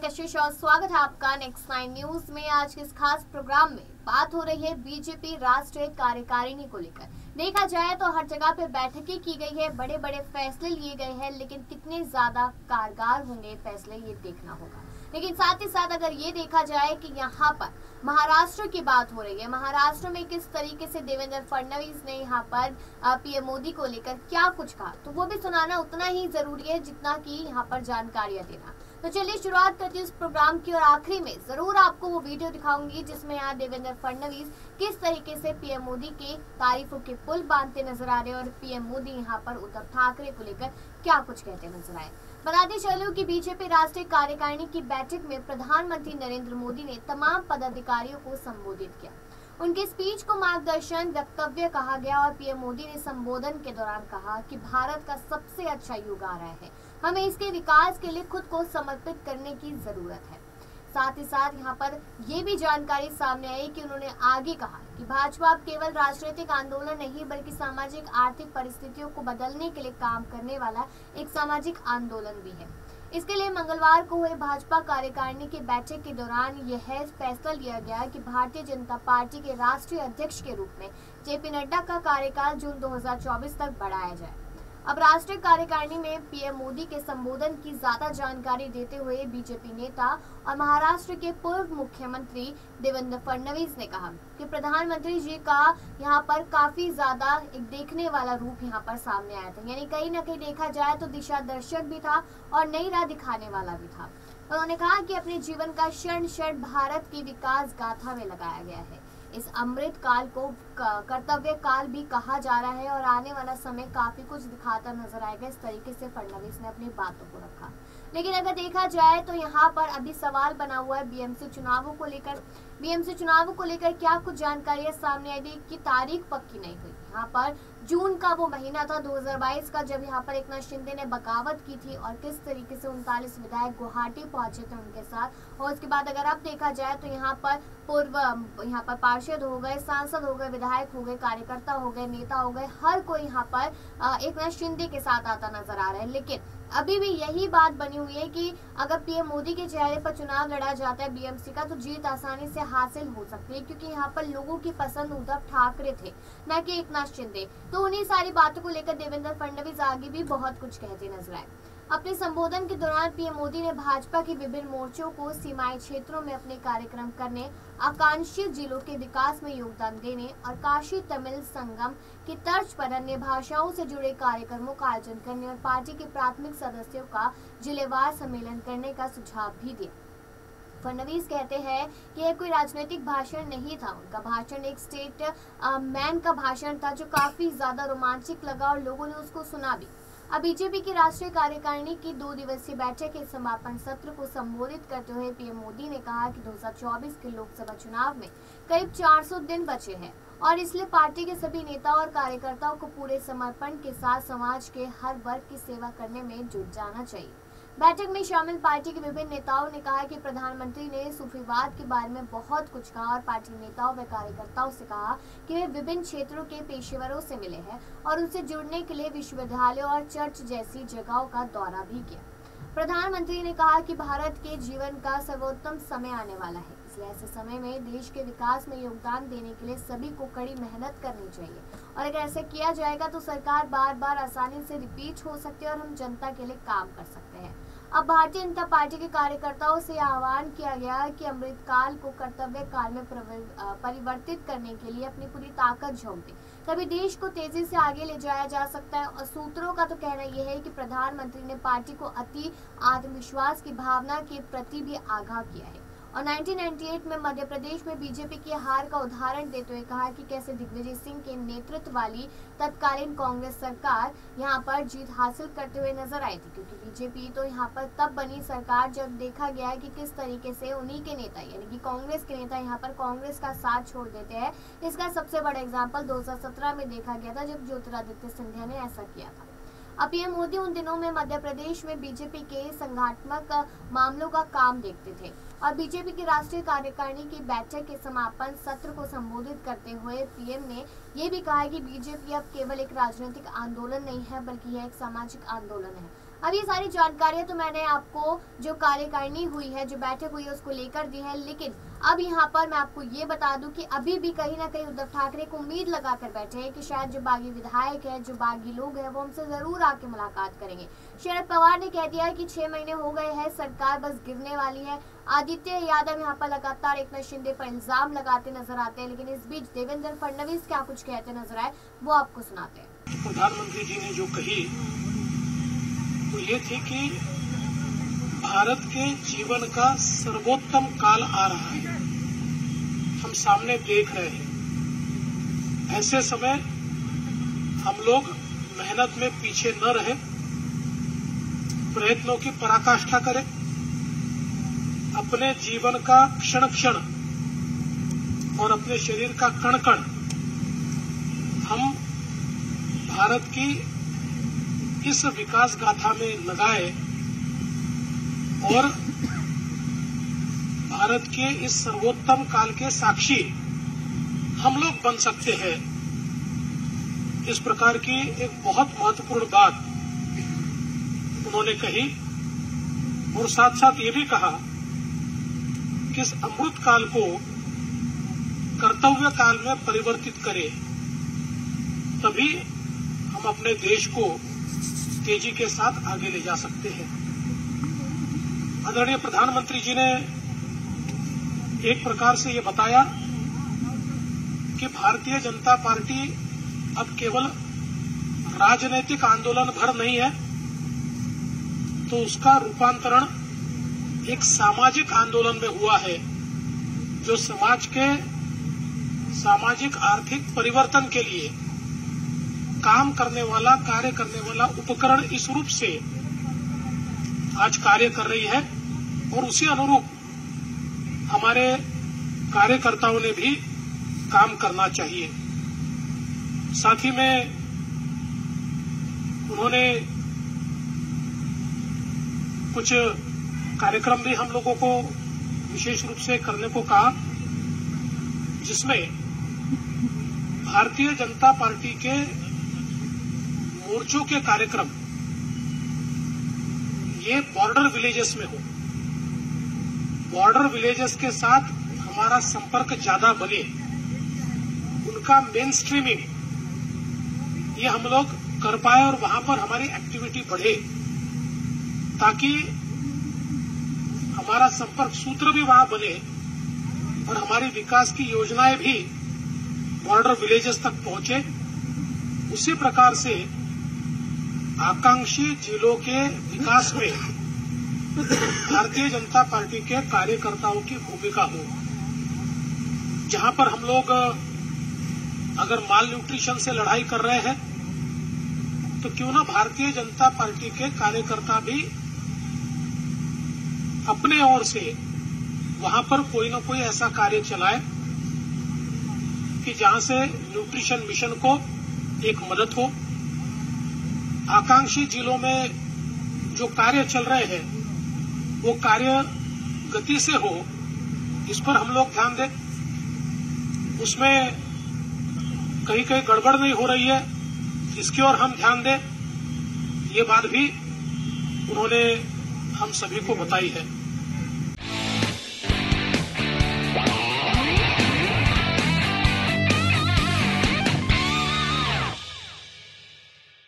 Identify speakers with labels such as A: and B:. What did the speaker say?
A: कशिश और स्वागत है आपका नेक्स्ट 9 न्यूज में। आज के इस खास प्रोग्राम में बात हो रही है बीजेपी राष्ट्रीय कार्यकारिणी को लेकर। देखा जाए तो हर जगह पे बैठकें की गई है, बड़े बड़े फैसले लिए गए हैं, लेकिन कितने ज्यादा कारगर होंगे फैसले ये देखना होगा। लेकिन साथ ही साथ अगर ये देखा जाए कि यहाँ पर महाराष्ट्र की बात हो रही है, महाराष्ट्र में किस तरीके से देवेंद्र फडणवीस ने यहाँ पर पीएम मोदी को लेकर क्या कुछ कहा, तो वो भी सुनाना उतना ही जरूरी है जितना कि यहाँ पर जानकारियां देना। तो चलिए शुरुआत करते हैं इस प्रोग्राम की और आखिरी में जरूर आपको वो वीडियो दिखाऊंगी जिसमें यहाँ देवेंद्र फडणवीस किस तरीके से पीएम मोदी के तारीफों के पुल बांधते नजर आ रहे हैं और पीएम मोदी यहाँ पर उद्धव ठाकरे को लेकर क्या कुछ कहते नजर आए। बताते चलो कि बीजेपी राष्ट्रीय कार्यकारिणी की बैठक में प्रधानमंत्री नरेंद्र मोदी ने तमाम पदाधिकारियों को संबोधित किया। उनके स्पीच को मार्गदर्शन वक्तव्य कहा गया और पीएम मोदी ने संबोधन के दौरान कहा कि भारत का सबसे अच्छा युग आ रहा है, हमें इसके विकास के लिए खुद को समर्पित करने की जरूरत है। साथ ही साथ यहाँ पर ये भी जानकारी सामने आई कि उन्होंने आगे कहा कि भाजपा अब केवल राजनीतिक आंदोलन नहीं बल्कि सामाजिक आर्थिक परिस्थितियों को बदलने के लिए काम करने वाला एक सामाजिक आंदोलन भी है। इसके लिए मंगलवार को हुए भाजपा कार्यकारिणी की बैठक के दौरान यह फैसला लिया गया कि भारतीय जनता पार्टी के राष्ट्रीय अध्यक्ष के रूप में जेपी नड्डा का कार्यकाल जून 2024 तक बढ़ाया जाए। अब राष्ट्रीय कार्यकारिणी में पीएम मोदी के संबोधन की ज्यादा जानकारी देते हुए बीजेपी नेता और महाराष्ट्र के पूर्व मुख्यमंत्री देवेंद्र फडणवीस ने कहा कि प्रधानमंत्री जी का यहाँ पर काफी ज्यादा एक देखने वाला रूप यहाँ पर सामने आया था, यानी कहीं ना कहीं देखा जाए तो दिशा दर्शक भी था और नई राह दिखाने वाला भी था। उन्होंने कहा कि अपने जीवन का क्षण क्षण भारत की विकास गाथा में लगाया गया है। इस अमृत काल को कर्तव्य काल भी कहा जा रहा है और आने वाला समय काफी कुछ दिखाता नजर आएगा। इस तरीके से फडणवीस ने अपनी बातों को रखा। लेकिन अगर देखा जाए तो यहाँ पर अभी सवाल बना हुआ है बीएमसी चुनावों को लेकर। बीएमसी चुनावों को लेकर क्या कुछ जानकारियां सामने आई थी कि तारीख पक्की नहीं हुई। यहाँ पर जून का वो महीना था 2022 का, जब यहाँ पर एकनाथ शिंदे ने बगावत की थी और किस तरीके से 39 विधायक गुवाहाटी पहुंचे थे उनके साथ। और उसके बाद अगर अब देखा जाए तो यहाँ पर पूर्व पार्षद हो गए, सांसद हो गए, विधायक हो गए, कार्यकर्ता हो गए, नेता हो गए, हर कोई यहाँ पर एकनाथ शिंदे के साथ आता नजर आ रहा है। लेकिन अभी भी यही बात बनी हुई है कि अगर पीएम मोदी के चेहरे पर चुनाव लड़ा जाता है बीएमसी का तो जीत आसानी से हासिल हो सकती है, क्योंकि यहाँ पर लोगों की पसंद उद्धव ठाकरे थे, न कि एकनाथ शिंदे। तो उन्हीं सारी बातों को लेकर देवेंद्र फडणवीस आगे भी बहुत कुछ कहते नजर आए। अपने संबोधन के दौरान पीएम मोदी ने भाजपा के विभिन्न मोर्चों को सीमाई क्षेत्रों में अपने कार्यक्रम करने, आकांक्षी जिलों के विकास में योगदान देने और काशी तमिल संगम की तर्ज पर अन्य भाषाओं से जुड़े कार्यक्रमों का आयोजन करने और पार्टी के प्राथमिक सदस्यों का जिलेवार सम्मेलन करने का सुझाव भी दिया। फडणवीस कहते हैं कि यह कोई राजनीतिक भाषण नहीं था, उनका भाषण एक स्टेट मैन का भाषण था जो काफी ज्यादा रोमांचक लगा और लोगों ने उसको सुना भी। अब बीजेपी की राष्ट्रीय कार्यकारिणी की 2 दिवसीय बैठक के समापन सत्र को संबोधित करते हुए पीएम मोदी ने कहा कि 2024 के लोकसभा चुनाव में करीब 400 दिन बचे हैं और इसलिए पार्टी के सभी नेताओं और कार्यकर्ताओं को पूरे समर्पण के साथ समाज के हर वर्ग की सेवा करने में जुट जाना चाहिए। बैठक में शामिल पार्टी के विभिन्न नेताओं ने कहा कि प्रधानमंत्री ने सूफीवाद के बारे में बहुत कुछ कहा और पार्टी नेताओं व कार्यकर्ताओं से कहा कि वे विभिन्न क्षेत्रों के पेशेवरों से मिले हैं और उनसे जुड़ने के लिए विश्वविद्यालयों और चर्च जैसी जगहों का दौरा भी किया। प्रधानमंत्री ने कहा कि भारत के जीवन का सर्वोत्तम समय आने वाला है, इसलिए ऐसे समय में देश के विकास में योगदान देने के लिए सभी को कड़ी मेहनत करनी चाहिए और अगर ऐसा किया जाएगा तो सरकार बार बार आसानी से रिपीट हो सकती है और हम जनता के लिए काम कर सकते हैं। अब भारतीय जनता पार्टी के कार्यकर्ताओं से आह्वान किया गया कि अमृत काल को कर्तव्य काल में परिवर्तित करने के लिए अपनी पूरी ताकत झोंक दें, तभी देश को तेजी से आगे ले जाया जा सकता है। और सूत्रों का तो कहना यह है कि प्रधानमंत्री ने पार्टी को अति आत्मविश्वास की भावना के प्रति भी आगाह किया है और 1998 में मध्य प्रदेश में बीजेपी की हार का उदाहरण देते हुए कहा कि कैसे दिग्विजय सिंह के नेतृत्व वाली तत्कालीन कांग्रेस सरकार यहां पर जीत हासिल करते हुए नजर आई थी, क्योंकि बीजेपी तो यहां पर तब बनी सरकार जब देखा गया है कि किस तरीके से उन्हीं के नेता यानी कि कांग्रेस के नेता यहां पर कांग्रेस का साथ छोड़ देते हैं। इसका सबसे बड़ा एग्जाम्पल 2017 में देखा गया था जब ज्योतिरादित्य सिंधिया ने ऐसा किया था। अब पीएम मोदी उन दिनों में मध्य प्रदेश में बीजेपी के संगठनात्मक मामलों का काम देखते थे और बीजेपी की राष्ट्रीय कार्यकारिणी की बैठक के समापन सत्र को संबोधित करते हुए पीएम ने ये भी कहा कि बीजेपी अब केवल एक राजनीतिक आंदोलन नहीं है बल्कि यह एक सामाजिक आंदोलन है। अब ये सारी जानकारियां तो मैंने आपको जो कार्यकारिणी हुई है, जो बैठक हुई है, उसको लेकर दी है, लेकिन अब यहाँ पर मैं आपको ये बता दूं कि अभी भी कहीं ना कहीं उद्धव ठाकरे को उम्मीद लगाकर बैठे हैं कि शायद जो बागी विधायक है, जो बागी लोग हैं, वो हमसे जरूर आके मुलाकात करेंगे। शरद पवार ने कह दिया है कि 6 महीने हो गए हैं, सरकार बस गिरने वाली है। आदित्य यादव यहाँ पर लगातार एकनाथ शिंदे पर इल्जाम लगाते नजर आते हैं, लेकिन इस बीच देवेंद्र फडणवीस क्या कुछ कहते नजर आए वो आपको सुनाते हैं।
B: प्रधानमंत्री जी ने जो कही तो ये थी कि भारत के जीवन का सर्वोत्तम काल आ रहा है, हम सामने देख रहे हैं। ऐसे समय हम लोग मेहनत में पीछे न रहे, प्रयत्नों की पराकाष्ठा करें, अपने जीवन का क्षण क्षण और अपने शरीर का कण कण हम भारत की इस विकास गाथा में लगाए और भारत के इस सर्वोत्तम काल के साक्षी हम लोग बन सकते हैं। इस प्रकार की एक बहुत महत्वपूर्ण बात उन्होंने कही और साथ साथ ये भी कहा कि इस अमृत काल को कर्तव्य काल में परिवर्तित करें, तभी हम अपने देश को तेजी के साथ आगे ले जा सकते हैं। आदरणीय प्रधानमंत्री जी ने एक प्रकार से ये बताया कि भारतीय जनता पार्टी अब केवल राजनीतिक आंदोलन भर नहीं है, तो उसका रूपांतरण एक सामाजिक आंदोलन में हुआ है, जो समाज के सामाजिक आर्थिक परिवर्तन के लिए काम करने वाला, कार्य करने वाला उपकरण इस रूप से आज कार्य कर रही है और उसी अनुरूप हमारे कार्यकर्ताओं ने भी काम करना चाहिए। साथ ही में उन्होंने कुछ कार्यक्रम भी हम लोगों को विशेष रूप से करने को कहा, जिसमें भारतीय जनता पार्टी के मोर्चों के कार्यक्रम ये बॉर्डर विलेजेस में हो, बॉर्डर विलेजेस के साथ हमारा संपर्क ज्यादा बने, उनका मेन स्ट्रीमिंग ये हम लोग कर पाए और वहां पर हमारी एक्टिविटी बढ़े, ताकि हमारा संपर्क सूत्र भी वहां बने और हमारी विकास की योजनाएं भी बॉर्डर विलेजेस तक पहुंचे। उसी प्रकार से आकांक्षी जिलों के विकास में भारतीय जनता पार्टी के कार्यकर्ताओं की भूमिका हो। जहां पर हम लोग अगर माल न्यूट्रिशन से लड़ाई कर रहे हैं, तो क्यों ना भारतीय जनता पार्टी के कार्यकर्ता भी अपने ओर से वहां पर कोई न कोई ऐसा कार्य चलाए कि जहां से न्यूट्रिशन मिशन को एक मदद हो। आकांक्षी जिलों में जो कार्य चल रहे हैं वो कार्य गति से हो, इस पर हम लोग ध्यान दें। उसमें कहीं कहीं गड़बड़ नहीं हो रही है, इसकी ओर हम ध्यान दें। ये बात भी उन्होंने हम सभी को बताई है।